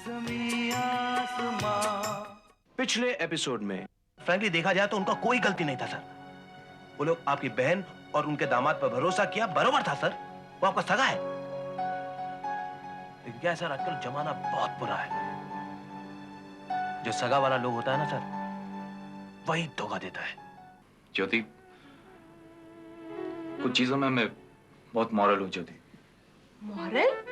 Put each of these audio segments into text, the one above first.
ज़मीं आसमां। पिछले एपिसोड में फ्रैंकली देखा जाए तो उनका कोई गलती नहीं था सर। वो लोग आपकी बहन और उनके दामाद पर भरोसा किया, बरोबर था सर। वो आपका सगा है। लेकिन क्या है सर, आजकल जमाना बहुत बुरा है। जो सगा वाला लोग होता है ना सर, वही धोखा देता है। ज्योति, कुछ चीजों में मैं बहुत मॉरल हूँ ज्योति। मॉरल?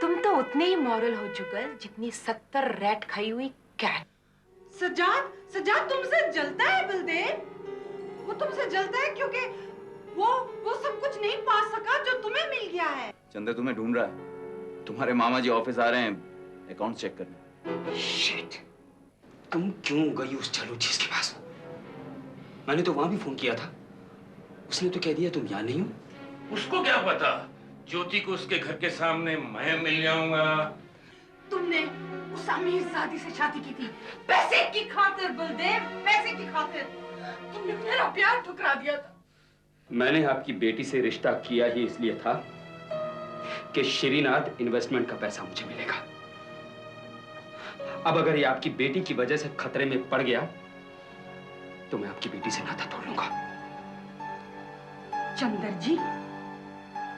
तुम तो उतने ही मॉरल हो चुकल जितनी 70 रैट खाई हुई कैट। सज्जाद, सज्जाद तुमसे जलता है बलदेव। वो तुमसे जलता है क्योंकि वो सब कुछ नहीं पा सका जो तुम्हें मिल गया है। चंदे तुम्हें ढूंढ रहा है। तुम्हारे मामा जी ऑफिस आ रहे हैं अकाउंट चेक करने। शिट, तुम क्यों गई उस छलूचीज के पास? मैंने तो वहां भी फोन किया था, उसने तो कह दिया तुम यहाँ नहीं हो। उसको क्या पता, ज्योति को उसके घर के सामने मैं मिल जाऊंगा। तुमने उस अमीरजादी से शादी की थी पैसे की खातिर बलदेव, पैसे की खातिर। तुमने मेरा प्यार ठुकरा दिया था। मैंने आपकी बेटी से रिश्ता किया ही इसलिए था कि श्रीनाथ इन्वेस्टमेंट का पैसा मुझे मिलेगा। अब अगर ये आपकी बेटी की वजह से खतरे में पड़ गया तो मैं आपकी बेटी से नाता तोड़ लूंगा। चंदर जी,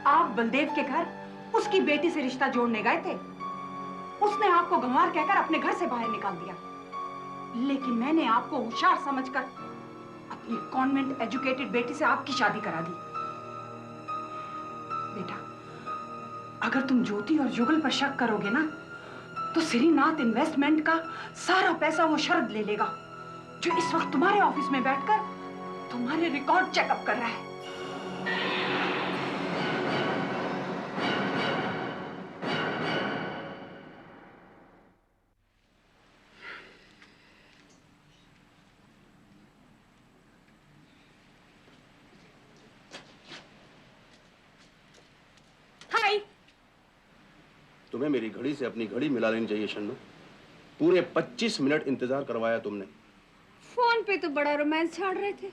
आप बलदेव के घर उसकी बेटी से रिश्ता जोड़ने गए थे। उसने आपको गंवार कहकर अपने घर से बाहर निकाल दिया, लेकिन मैंने आपको होशियार समझकर अपनी कॉन्वेंट एजुकेटेड बेटी से आपकी शादी करा दी। बेटा, अगर तुम ज्योति और जुगल पर शक करोगे ना, तो श्रीनाथ इन्वेस्टमेंट का सारा पैसा वो शरद ले लेगा, जो इस वक्त तुम्हारे ऑफिस में बैठकर तुम्हारे रिकॉर्ड चेकअप कर रहा है। तुम्हें मेरी घड़ी से अपनी घड़ी मिला लेनी चाहिए शन्नू। पूरे 25 मिनट इंतजार करवाया तुमने। फोन पे तो बड़ा रोमांस छाड़ रहे थे।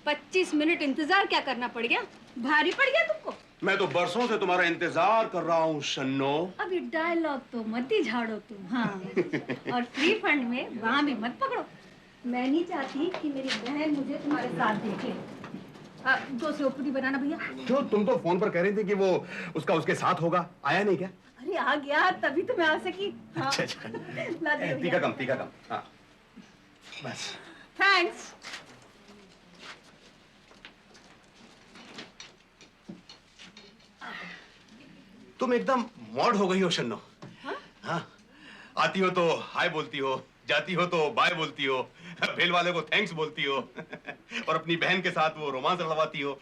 25 मिनट इंतजार क्या करना पड़ गया? भारी पड़ गया तुमको? मैं तो बरसों से तुम्हारा इंतजार कर रहा हूँ शन्नो। अभी डायलॉग तो मत ही झाड़ो तुम। हाँ और फ्री फंड में वहाँ भी मत पकड़ो। मैं नहीं चाहती कि मेरी बहन मुझे तुम्हारे साथ देखे। दो से ऊपरी बनाना भैया। जो तुम तो फोन पर कह रही थी कि वो उसका उसके साथ होगा, आया नहीं क्या? अरे आ गया, तभी तो मैं आ सकी। हाँ। अच्छा ला दे तीखा कम, तीखा कम। हाँ बस। थैंक्स। तुम एकदम मॉड हो गई हो शन्नो। हाँ, आती हो तो हाय बोलती हो, जाती हो तो बाय बोलती हो, भेल वाले को थैंक्स बोलती हो और अपनी बहन के साथ वो रोमांस लड़वाती हो।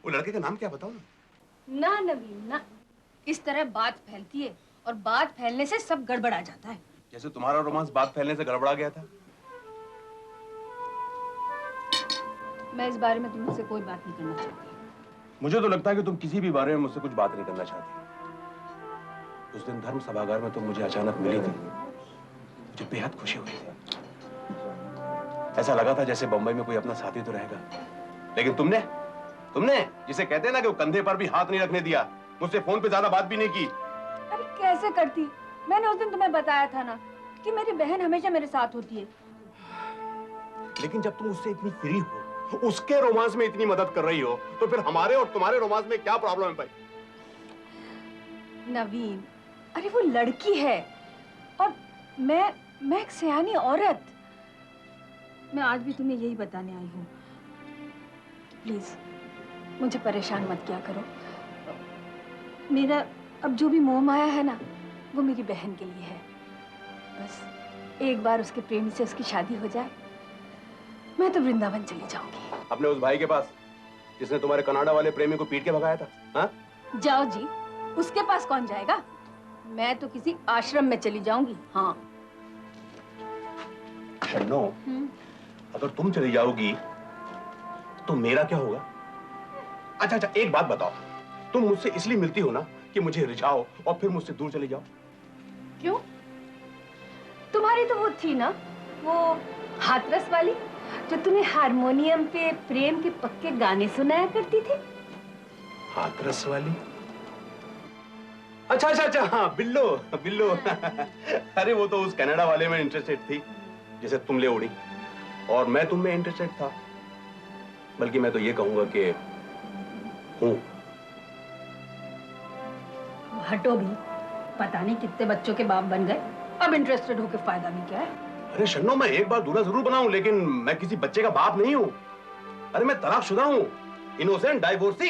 वो लड़के का नाम क्या बताओ ना? ना नवीन ना, इस तरह बात फैलती है और बात फैलने से सब गड़बड़ा जाता है। जैसे तुम्हारा रोमांस बात फैलने से गड़बड़ा गया था। मैं इस बारे में तुमसे कोई बात नहीं करना चाहती। मुझे तो लगता है कि तुम किसी भी बारे में मुझसे कुछ बात नहीं करना चाहती। उस दिन धर्म सभागार में तुम मुझे अचानक मिली थी, मुझे बेहद खुशी हुई थी। ऐसा लगा था जैसे बंबई में कोई अपना साथी तो रहेगा, लेकिन तुमने जिसे कहते हैं ना कि वो कंधे पर भी हाथ नहीं रखने दिया, मुझसे फोन पे ज्यादा बात भी नहीं की। अरे कैसे करती? मैंने उस दिन तुम्हें बताया था ना कि मेरी बहन हमेशा मेरे साथ होती है। लेकिन जब तुम उससे इतनी फ्री हो, उसके रोमांस में इतनी मदद कर रही हो, तो फिर हमारे और तुम्हारे रोमांस में क्या प्रॉब्लम है भाई? नवीन, अरे वो लड़की है और मैं एक सयानी औरत। मैं आज भी तुम्हें यही बताने आई हूँ। प्लीज मुझे परेशान मत किया करो। मेरा अब जो भी मोह माया है ना, वो मेरी बहन के लिए है। बस एक बार उसके प्रेमी से उसकी शादी हो जाए, मैं तो वृंदावन चली जाऊंगी। अपने उस भाई के पास जिसने तुम्हारे कनाडा वाले प्रेमी को पीट के भगाया था। हाँ? जाओ जी, उसके पास कौन जाएगा? मैं तो किसी आश्रम में चली जाऊंगी। हाँ शन्नो, अगर तुम चली जाओगी तो मेरा क्या होगा? अच्छा, एक बात बताओ, तुम मुझसे इसलिए मिलती हो ना कि मुझे रिझाओ और फिर मुझसे दूर चली जाओ? क्यों? तुम्हारी तो वो थी ना, वो हाथरस वाली, जो तुम्हें हारमोनियम पे प्रेम के पक्के गाने सुनाया करती थी। हाथरस वाली? अच्छा अच्छा अच्छा, हाँ बिल्लो बिल्लो। अरे वो तो उस कनाडा वाले में इंटरेस्टेड थी जिसे तुम ले उड़ी, और मैं तुम में इंटरेस्टेड था। बल्कि मैं तो ये कहूंगा कि हूं। हटो भी, पता नहीं कितने बच्चों के बाप बन गए, अब इंटरेस्टेड होकर फायदा भी क्या है? अरे शन्नो, मैं एक बार दूल्हा जरूर बनाऊं, लेकिन मैं किसी बच्चे का बाप नहीं हूं। अरे मैं तलाकशुदा हूं, इनोसेंट डाइवोर्सी।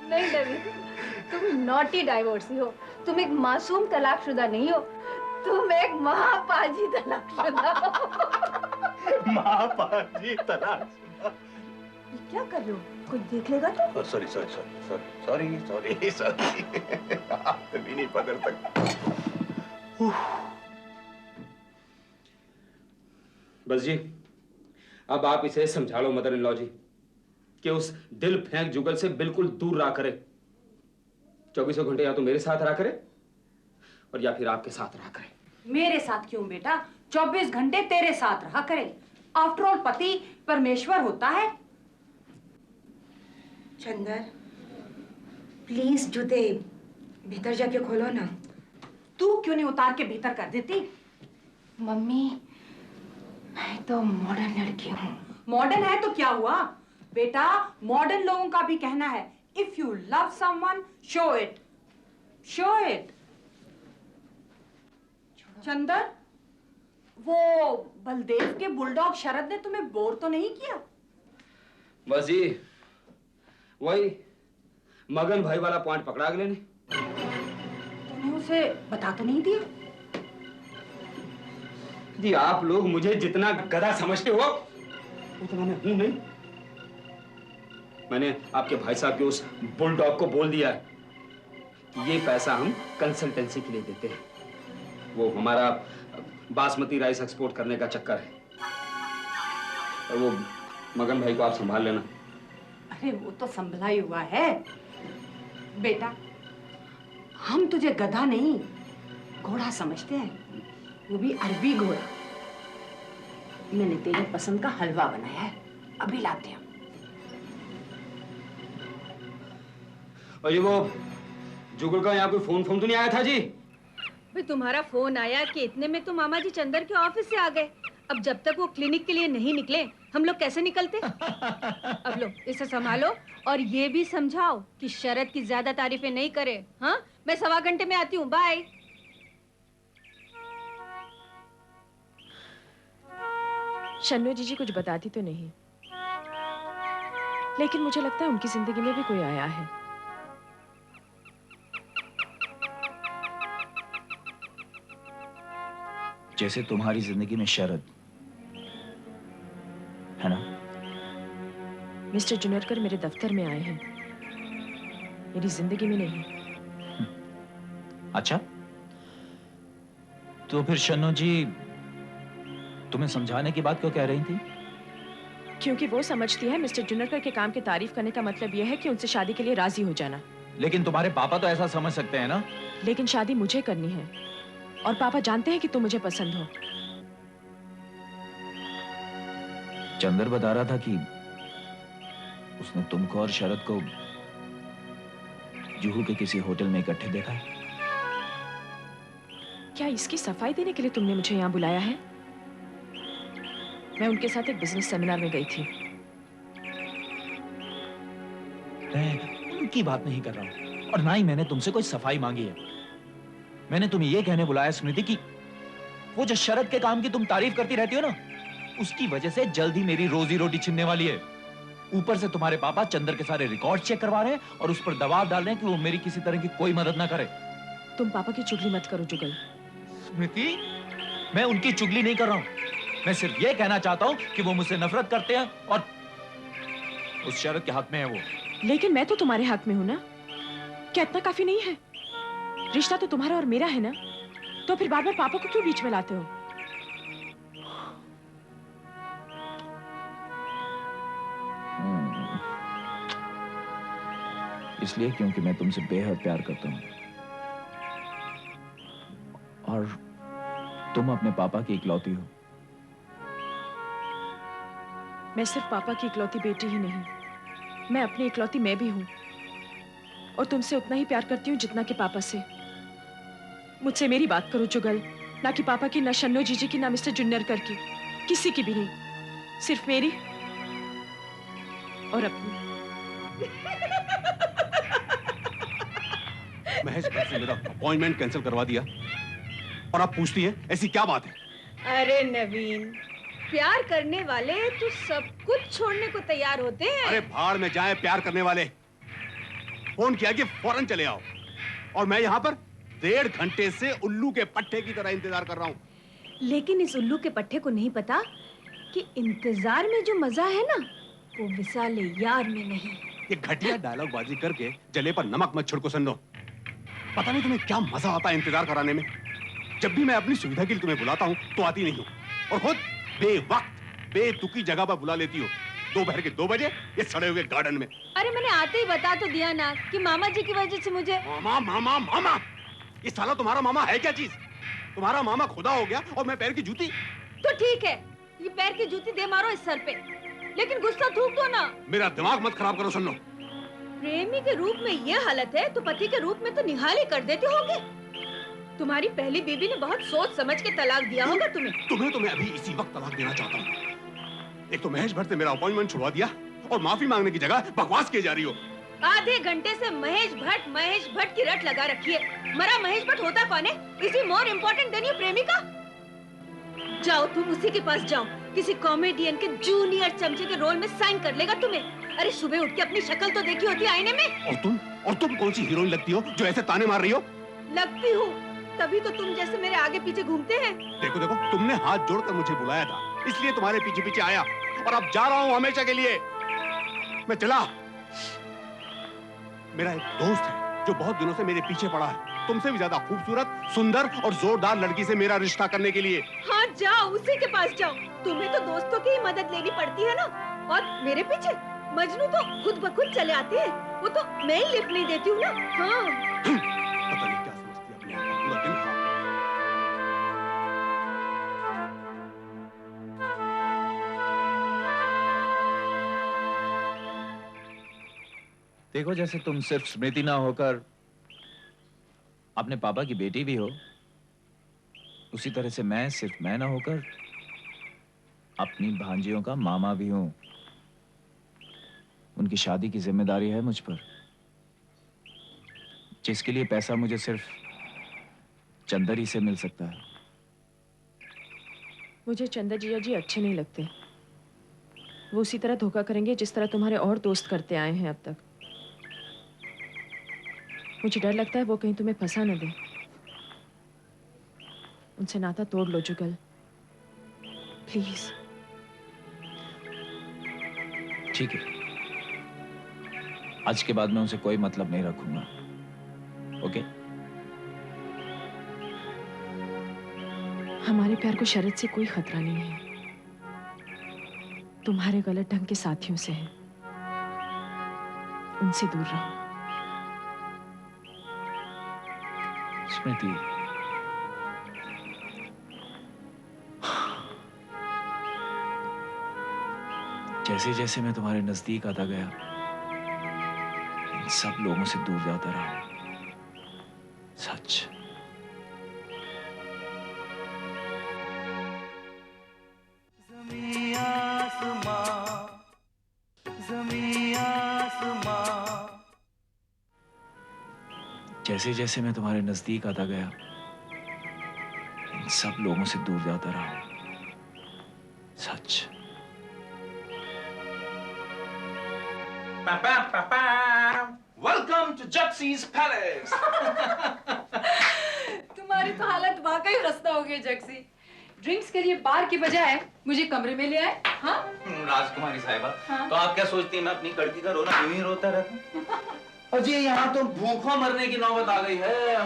नहीं नवीन, तुम नॉटी डाइवोर्सी हो। तुम एक मासूम तलाकशुदा नहीं हो, तुम एक महापाजी तलाकशुदा हो। महापाजी तलाकशुदा। ये क्या कर रहे हो? कोई देख लेगा तो? Sorry sorry sorry sorry sorry sorry, हाथ भी नहीं पकड़ सकता। बस जी, अब आप इसे समझा लो मदर इन लॉ जी कि उस दिल फेंक जुगल से बिल्कुल दूर रहा करे। 24 घंटे या तो मेरे साथ रहा करे और या फिर आपके साथ रहा करे। मेरे साथ क्यों बेटा? 24 घंटे तेरे साथ रहा करे। आफ्टर ऑल पति परमेश्वर होता है। चंदर, प्लीज जूते भीतर जाके खोलो ना। तू क्यों नहीं उतार के भीतर कर देती? मम्मी, मैं तो मॉडर्न लड़की हूँ। मॉडर्न है तो क्या हुआ बेटा? मॉडर्न लोगों का भी कहना है, if you love someone show it, show it. Chander, वो बलदेव के बुलडॉग शरद ने तुम्हें बोर तो नहीं किया? बस जी, वही मगन भाई वाला पॉइंट पकड़ा अगले ने। तूने उसे बता तो नहीं दिया? जी आप लोग मुझे जितना गधा समझते हो उतना मैं हूं नहीं। मैंने आपके भाई साहब के उस बुलडॉग को बोल दिया है कि ये पैसा हम कंसल्टेंसी के लिए देते हैं। वो हमारा बासमती राइस एक्सपोर्ट करने का चक्कर है, और वो मगन भाई को आप संभाल लेना। अरे वो तो संभला ही हुआ है बेटा। हम तुझे गधा नहीं घोड़ा समझते हैं, वो भी अरबी घोड़ा। मैंने तेरी पसंद का हलवा बनाया है, अभी लाते हैं। और ये वो जुगल का यहाँ कोई फोन तो नहीं आया था जी? भाई तुम्हारा फोन आया कि इतने में तो मामा जी चंदर के ऑफिस से आ गए। अब जब तक वो क्लिनिक के लिए नहीं निकले हम लोग कैसे निकलते? अब लो इसे संभालो और ये भी समझाओ कि शरद की ज्यादा तारीफें नहीं करे। हाँ, मैं 1.25 घंटे में आती हूँ। बाय। शन्नो जीजी कुछ बताती तो नहीं, लेकिन मुझे लगता है उनकी जिंदगी में भी कोई आया है। जैसे तुम्हारी जिंदगी में शरद है ना? मिस्टर जुनेरकर मेरे दफ्तर में आए हैं, मेरी जिंदगी में नहीं। अच्छा, तो फिर शन्नो जी तुम्हें समझाने की बात क्यों कह रही थी? क्योंकि वो समझती है मिस्टर जुनेरकर के काम की तारीफ करने का मतलब यह है कि उनसे शादी के लिए राजी हो जाना। लेकिन तुम्हारे पापा तो ऐसा समझ सकते हैं ना? लेकिन शादी मुझे करनी है और पापा जानते हैं कि तुम मुझे पसंद हो। चंदर बता रहा था कि उसने तुमको और शरद को जुहू के किसी होटल में इकट्ठे देखा है। क्या इसकी सफाई देने के लिए तुमने मुझे यहाँ बुलाया है? मैं उनके साथ एक बिजनेस सेमिनार में गई थी। मैं उनकी बात नहीं कर रहा हूं, और ना ही मैंने तुमसे कोई सफाई मांगी है। मैंने तुम्हें यह कहने बुलाया स्मृति कि वो जो शरद के काम की तुम तारीफ करती रहती हो ना, उसकी वजह से जल्द ही मेरी रोजी रोटी छिनने वाली है। ऊपर से तुम्हारे पापा चंदर के सारे रिकॉर्ड चेक करवा रहे हैं और उस पर दबाव डाल रहे हैं कि वो मेरी किसी तरह की कोई मदद ना करे। तुम पापा की चुगली मत करो जुगल। स्मृति, मैं उनकी चुगली नहीं कर रहा हूं। मैं सिर्फ यह कहना चाहता हूं कि वो मुझसे नफरत करते हैं और उस शरद के हक में है वो। लेकिन मैं तो तुम्हारे हक में हूं ना। क्या इतना काफी नहीं है? रिश्ता तो तुम्हारा और मेरा है ना, तो फिर बार बार पापा को क्यों बीच में लाते हो? इसलिए क्योंकि मैं तुमसे बेहद प्यार करता हूं और तुम अपने पापा की इकलौती हो। मैं सिर्फ पापा की इकलौती बेटी ही नहीं, मैं अपनी इकलौती मैं भी हूं। और तुमसे उतना ही प्यार करती हूँ जितना कि पापा से। मुझसे मेरी बात करो जुगल, ना कि पापा की, ना शन्नो जीजी की, ना मिस्टर जुन्नरकर की, किसी की भी नहीं, सिर्फ मेरी और अपनी। महेश भट्ट से मेरा अपॉइंटमेंट कैंसिल करवा दिया और आप पूछती हैं ऐसी क्या बात है? अरे नवीन, प्यार करने वाले तो सब कुछ छोड़ने को तैयार होते हैं। अरे भाड़ में जाए प्यार करने वाले। फोन किया कि फौरन चले आओ और मैं यहाँ पर 1.5 घंटे से उल्लू के पट्टे की तरह इंतजार कर रहा हूँ। लेकिन इस उल्लू के पट्टे को नहीं पता कि इंतजार में जो मजा है ना, वो विशाल यार में नहीं। ये घटिया डायलॉग बाजी करके जले पर नमक मत छिड़को सन्नो। पता नहीं तुम्हें क्या मजा आता है इंतजार कराने में। जब भी मैं अपनी सुविधा के लिए तुम्हें बुलाता हूँ तो आती नहीं हो और खुद बेवक्त बेतुकी जगह पर बुला लेती हो। दोपहर के 2 बजे ये सड़े हुए गार्डन में। अरे मैंने आते ही बता तो दिया ना कि मामा जी की वजह से मुझे। मामा मामा मामा, ये साला तुम्हारा मामा है क्या चीज? तुम्हारा मामा खुदा हो गया और मैं पैर की जूती। तो ठीक है, ये पैर की जूती दे मारो इस सर पे, लेकिन गुस्सा थूक दो ना। मेरा दिमाग मत खराब करो सुन लो। प्रेमी के रूप में ये हालत है तो पति के रूप में तो निहाली कर देते होगे। तुम्हारी पहली बीवी ने बहुत सोच समझ के तलाक दिया होगा तुम्हें। तुम्हें तो मैं अभी इसी वक्त तलाक देना चाहता हूँ। एक तो महेश भट्ट से मेरा अपॉइंटमेंट छुड़वा दिया और माफी मांगने की जगह बकवास किए जा रही हो। आधे घंटे से महेश भट्ट की रट लगा रखी है। मरा महेश भट्ट होता कौन है? इसी मोर इम्पोर्टेंट देन योर प्रेमिका। जाओ तुम उसी के पास जाओ, किसी कॉमेडियन के जूनियर चमचे के रोल में साइन कर लेगा तुम्हें। अरे सुबह उठ के अपनी शक्ल तो देखी होती आईने में। और तुम कौन सी हीरोइन लगती हो जो ऐसे ताने मार रही हो? लगती हूँ, तभी तो तुम जैसे मेरे आगे पीछे घूमते हैं। देखो देखो, तुमने हाथ जोड़कर मुझे बुलाया था, इसलिए तुम्हारे पीछे पीछे आया और अब जा रहा हूँ हमेशा के लिए। मैं चला। मेरा एक दोस्त है जो बहुत दिनों से मेरे पीछे पड़ा है, तुमसे भी ज्यादा खूबसूरत, सुंदर और जोरदार लड़की से मेरा रिश्ता करने के लिए। हाँ जाओ, उसी के पास जाओ। तुम्हें तो दोस्तों की ही मदद लेनी पड़ती है ना। और मेरे पीछे मजनू तो खुद ब खुद चले आते हैं। वो तो मैं ही लिफ्ट नहीं देती हूँ ना। हाँ पता नहीं क्या समझती है अपने आप को, पूरा दिन खराब। देखो, जैसे तुम सिर्फ स्मृति ना होकर अपने पापा की बेटी भी हो, उसी तरह से मैं सिर्फ मैं ना होकर अपनी भांजियों का मामा भी हूं। उनकी शादी की जिम्मेदारी है मुझ पर, जिसके लिए पैसा मुझे सिर्फ चंदर ही से मिल सकता है। मुझे चंदर जीजा जी अच्छे नहीं लगते। वो उसी तरह धोखा करेंगे जिस तरह तुम्हारे और दोस्त करते आए हैं अब तक। मुझे डर लगता है वो कहीं तुम्हें फंसा न दे। उनसे नाता तोड़ लो जुगल, प्लीज। ठीक है, आज के बाद मैं उनसे कोई मतलब नहीं रखूंगा। ओके? हमारे प्यार को शरत से कोई खतरा नहीं है, तुम्हारे गलत ढंग के साथियों से है। उनसे दूर रहो। स्मृति, जैसे जैसे मैं तुम्हारे नजदीक आता गया, इन सब लोगों से दूर जाता रहा। सच। ज़मीं आसमां, ज़मीं आसमां। जैसे जैसे मैं तुम्हारे नजदीक आता गया, इन सब लोगों से दूर जाता रहा। सच। Welcome to Jaxy's palace. तुम्हारी तो हालत वाकई रस्ता हो गई जक्सी। ड्रिंक्स के लिए बार की बजाय मुझे कमरे में ले आए। हाँ राजकुमारी साहिबा, हाँ? तो आप क्या सोचती हैं मैं अपनी लड़की का रोना यूं ही रोता रहता हूं? अजी यहाँ तो भूखों मरने की नौबत आ गई है।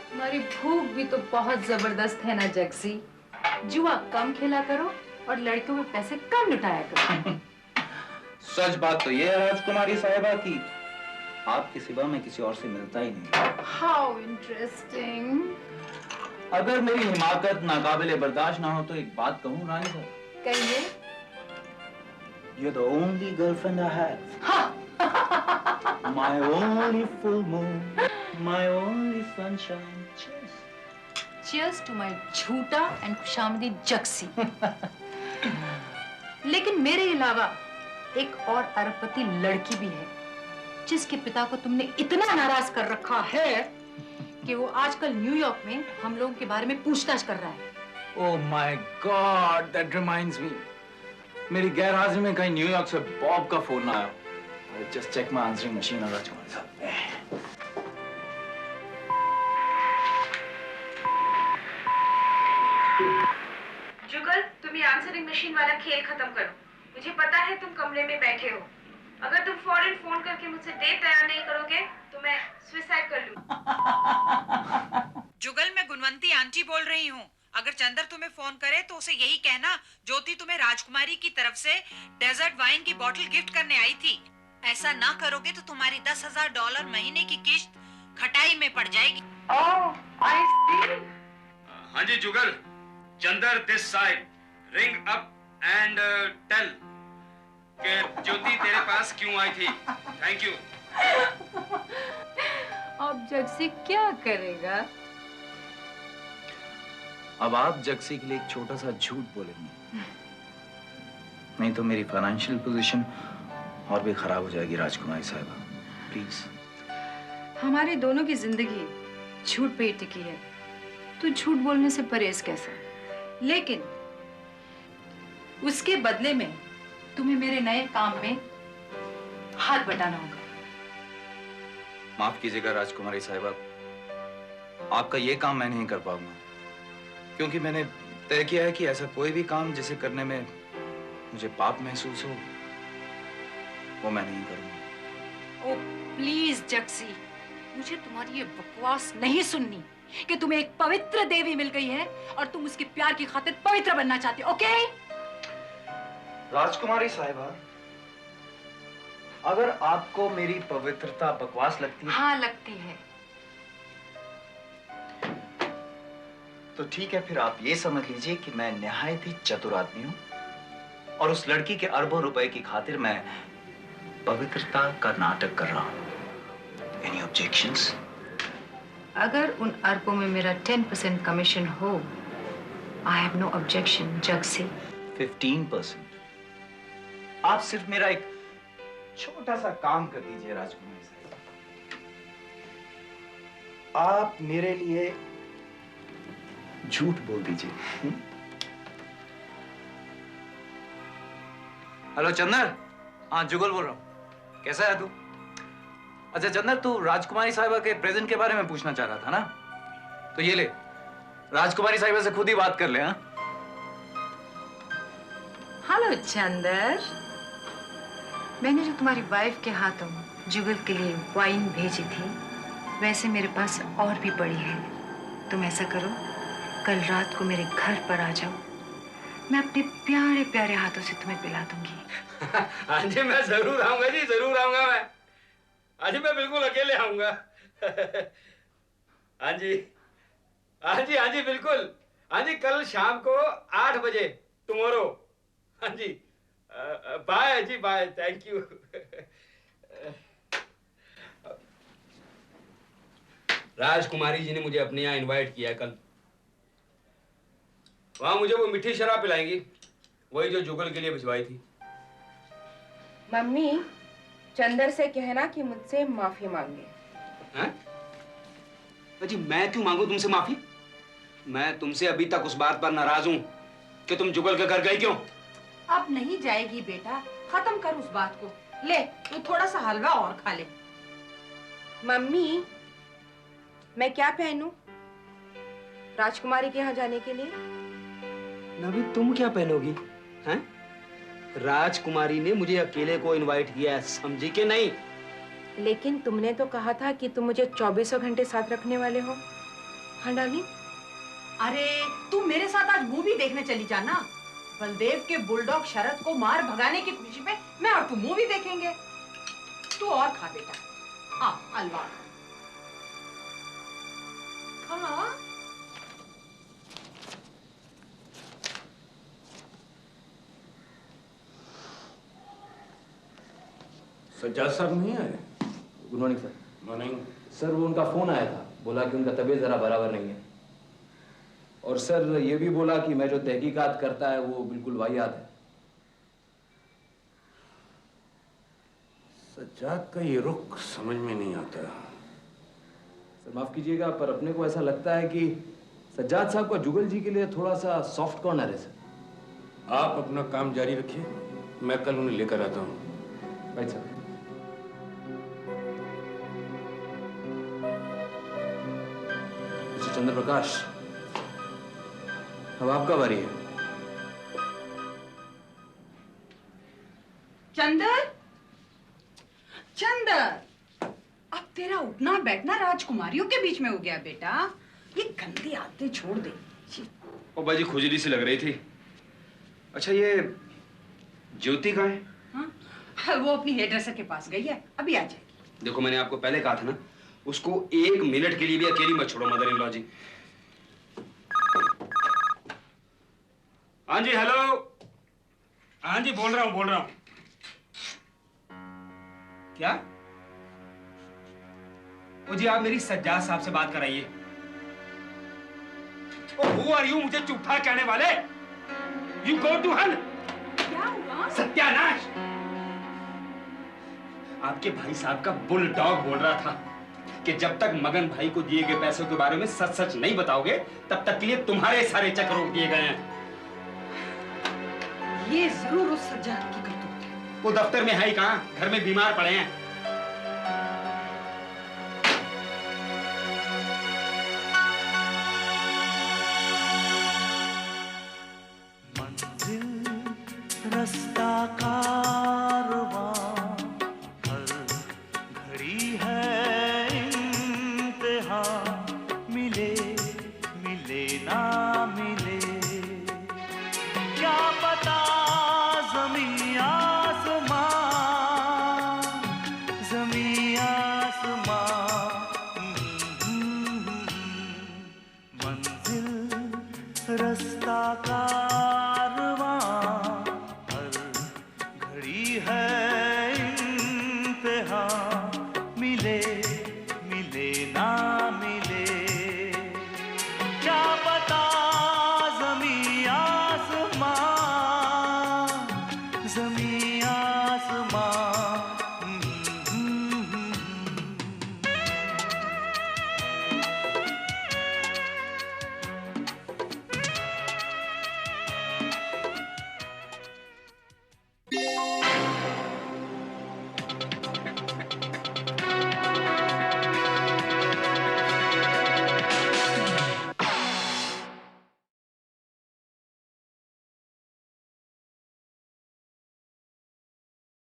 तुम्हारी भूख भी तो बहुत जबरदस्त है ना जक्सी। जुआ कम खेला करो और लड़कियों में पैसे कम लुटाया करो। सच बात तो ये है राजकुमारी साहिबा की आपके सिवा मैं किसी और से मिलता ही नहीं। How interesting. अगर मेरी हिमाकत नाकाबिले बर्दाश्त ना हो तो एक बात कहूँ रानी साहब? कहिए। You're the only girlfriend I have. My only full moon, my only sunshine. Cheers. Cheers to my झूठा एंड खुशामदी जक्सी। लेकिन मेरे अलावा एक और अरबपति लड़की भी है जिसके पिता को तुमने इतना नाराज कर रखा है कि वो आजकल न्यूयॉर्क में हम लोगों के बारे में पूछताछ कर रहा है। Oh my God, that reminds me. मेरी गैर हाजिरी में कहीं न्यूयॉर्क से बॉब का फोन आया। Just check my answering machine और राजकुमार साहब। जुगल, तुम ये आंसरिंग मशीन वाला खेल खत्म करो। मुझे पता है तुम कमरे में बैठे हो। अगर तुम फौरन फोन करके मुझसे डेट तैयार नहीं करोगे तो मैं सुसाइड कर लूं। जुगल, मैं गुणवंती आंटी बोल रही हूँ। अगर चंदर तुम्हें फोन करे तो उसे यही कहना ज्योति तुम्हें राजकुमारी की तरफ से डेजर्ट वाइन की बोतल गिफ्ट करने आई थी। ऐसा ना करोगे तो तुम्हारी $10,000 महीने की किश्त खटाई में पड़ जाएगी। हाँ जी Jugal, Chander this side, ring up and tell कि ज्योति तेरे पास क्यों आई थी। Thank you. अब जक्सी क्या करेगा? अब आप जक्सी के लिए एक छोटा सा झूठ बोलेंगे, नहीं तो मेरी फाइनेंशियल पोजीशन और भी खराब हो जाएगी राजकुमारी साहिबा। प्लीज। हमारे दोनों की जिंदगी झूठ पे ही टिकी है। तू झूठ बोलने से परहेज कैसा, लेकिन उसके बदले में तुम्हें मेरे नए काम में हाथ बटाना होगा। माफ कीजिएगा राजकुमारी साहिबा, आपका ये काम मैं नहीं कर पाऊंगा, क्योंकि मैंने तय किया है कि ऐसा कोई भी काम जिसे करने में मुझे पाप महसूस हो वो मैं नहीं करूंगा। ओ प्लीज जक्सी, मुझे तुम्हारी ये बकवास नहीं सुननी कि तुम्हें एक पवित्र देवी मिल गई है और तुम उसके प्यार की खातिर पवित्र बनना चाहते हो। ओके राजकुमारी साहिबा, अगर आपको मेरी पवित्रता बकवास लगती है, हाँ लगती है, तो ठीक है, फिर आप ये समझ लीजिए कि मैं निहायत ही चतुर आदमी हूं और उस लड़की के अरबों रुपए की खातिर मैं पवित्रता का नाटक कर रहा हूं। Any objections? अगर उन अरबों में मेरा 10% कमीशन हो, I have no objection, जक्सी। 15%? आप सिर्फ मेरा एक छोटा सा काम कर दीजिए राजकुमारी साहिबा। आप मेरे लिए झूठ बोल दीजिए। हेलो चंदर। हाँ जुगल बोल रहा हूँ। कैसा है तू? अच्छा चंदर, तू राजकुमारी साहिबा के प्रेजेंट के बारे में पूछना चाह रहा था ना? तो ये ले, राजकुमारी साहिबा से खुद ही बात कर ले। हाँ हेलो चंदर, मैंने जो तुम्हारी वाइफ के हाथों जुगल के लिए वाइन भेजी थी, वैसे मेरे पास और भी पड़ी है। तुम ऐसा करो, कल रात को मेरे घर पर आ जाओ, मैं अपने प्यारे प्यारे हाथों से तुम्हें पिला दूंगी। हाँ जी, मैं जरूर आऊंगा जी, जरूर आऊंगा मैं। हाँ जी, मैं बिल्कुल अकेले आऊंगा। हाँ जी, हाँ जी, हाँ जी बिल्कुल। हाँ जी, कल शाम को 8 बजे टुमारो। हाँ जी, बाय जी, bye, thank you. Rajkumari ji ने मुझे अपने यहाँ इनवाइट किया है कल। वहां मुझे वो मीठी शराब पिलाएंगी, वही जो जुगल के लिए भिजवाई थी। मम्मी, चंदर से कहना कि मुझसे माफी मांगे। हैं? जी मैं क्यों मांगू तुमसे माफी? मैं तुमसे अभी तक उस बात पर नाराज हूं कि तुम जुगल के घर गई क्यों? अब नहीं जाएगी बेटा, खत्म कर उस बात को। ले, तू थोड़ा सा हलवा और खा ले। मम्मी, मैं क्या पहनूं राजकुमारी के यहाँ जाने के लिए? नबी, तुम क्या पहनोगी? हैं? राजकुमारी ने मुझे अकेले को इनवाइट किया है, समझी कि नहीं? लेकिन तुमने तो कहा था कि तुम मुझे 24 घंटे साथ रखने वाले हो। हाँ डार्लिंग? अरे तू मेरे साथ आज मूवी देखने चली जाना। बलदेव के बुलडॉग शरद को मार भगाने की खुशी में मैं और तू मूवी देखेंगे। तू और खा बेटा। आ हलवा खा। सज्जाद साहब नहीं आए? Good morning sir. Morning. Sir वो उनका फोन आया था, बोला कि उनका तबीयत जरा बराबर नहीं है, और सर ये भी बोला कि मैं जो तहकीकात करता है वो बिल्कुल वाहियात है। सज्जाद का ये रुख समझ में नहीं आता। सर माफ कीजिएगा, पर अपने को ऐसा लगता है कि सज्जाद साहब का जुगल जी के लिए थोड़ा सा सॉफ्ट कॉर्नर है सर। आप अपना काम जारी रखिए, मैं कल उन्हें लेकर आता हूँ। Right sir. मिस्टर चंद्र प्रकाश, अब आपका बारी है। चंदर, चंदर, अब तेरा उठना बैठना राजकुमारियों के बीच में हो गया बेटा। ये गंदी आदतें छोड़ दे। ओ बाजी खुजली सी लग रही थी। अच्छा ये ज्योति कहाँ है? हाँ? वो अपनी हेयर ड्रेसर के पास गई है, अभी आ जाएगी। देखो मैंने आपको पहले कहा था ना, उसको 1 मिनट के लिए भी अकेली मत छोड़ो मदर इन लॉ जी। हाँ जी, हेलो। हाँ जी, बोल रहा हूँ। क्या? ओ जी, आप मेरी सज्जाद साहब से बात कराइए। हु आर यू, मुझे चुप्पा कहने वाले? यू गो टू हल। क्या हुआ? सत्यानाश। आपके भाई साहब का बुल डॉग बोल रहा था कि जब तक मगन भाई को दिए गए पैसों के बारे में सच सच नहीं बताओगे तब तक के लिए तुम्हारे सारे चेक रोक दिए गए हैं। ये जरूर उस सज्जाद की करतूत है। वो दफ्तर में है ही कहां, घर में बीमार पड़े हैं।